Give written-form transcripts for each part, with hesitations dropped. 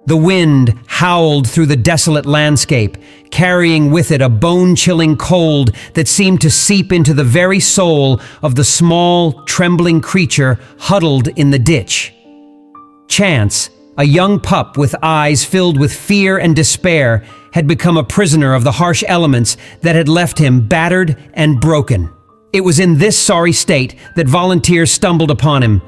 The wind howled through the desolate landscape, carrying with it a bone-chilling cold that seemed to seep into the very soul of the small, trembling creature huddled in the ditch. Chance, a young pup with eyes filled with fear and despair, had become a prisoner of the harsh elements that had left him battered and broken. It was in this sorry state that volunteers stumbled upon him,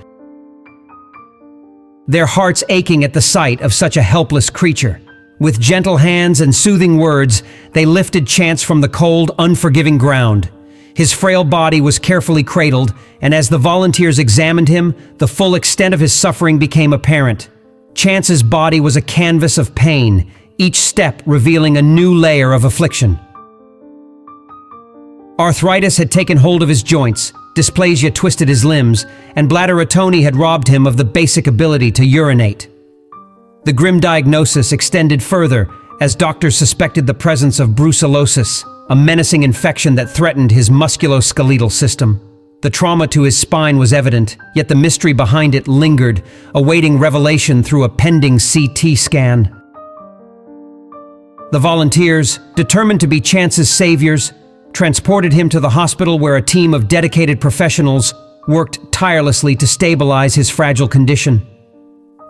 their hearts aching at the sight of such a helpless creature. With gentle hands and soothing words, they lifted Chance from the cold, unforgiving ground. His frail body was carefully cradled, and as the volunteers examined him, the full extent of his suffering became apparent. Chance's body was a canvas of pain, each step revealing a new layer of affliction. Arthritis had taken hold of his joints, dysplasia twisted his limbs, and bladderectomy had robbed him of the basic ability to urinate. The grim diagnosis extended further as doctors suspected the presence of brucellosis, a menacing infection that threatened his musculoskeletal system. The trauma to his spine was evident, yet the mystery behind it lingered, awaiting revelation through a pending CT scan. The volunteers, determined to be Chance's saviors, transported him to the hospital where a team of dedicated professionals worked tirelessly to stabilize his fragile condition.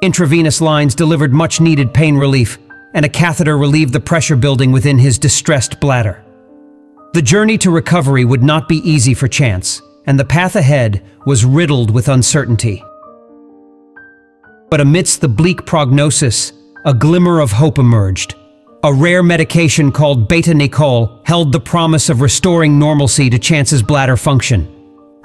Intravenous lines delivered much-needed pain relief, and a catheter relieved the pressure building within his distressed bladder. The journey to recovery would not be easy for Chance, and the path ahead was riddled with uncertainty. But amidst the bleak prognosis, a glimmer of hope emerged. A rare medication called beta-nicole held the promise of restoring normalcy to Chance's bladder function.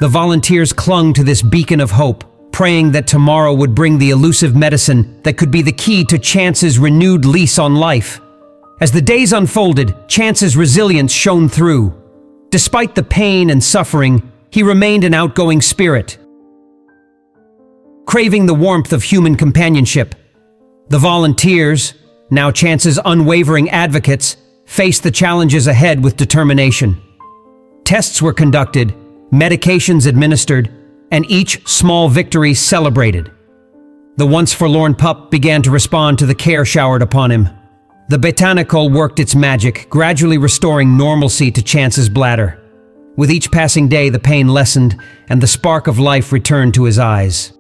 The volunteers clung to this beacon of hope, praying that tomorrow would bring the elusive medicine that could be the key to Chance's renewed lease on life. As the days unfolded, Chance's resilience shone through. Despite the pain and suffering, he remained an outgoing spirit, craving the warmth of human companionship. The volunteers, now Chance's unwavering advocates, faced the challenges ahead with determination. Tests were conducted, medications administered, and each small victory celebrated. The once forlorn pup began to respond to the care showered upon him. The beta-nicole worked its magic, gradually restoring normalcy to Chance's bladder. With each passing day, the pain lessened, and the spark of life returned to his eyes.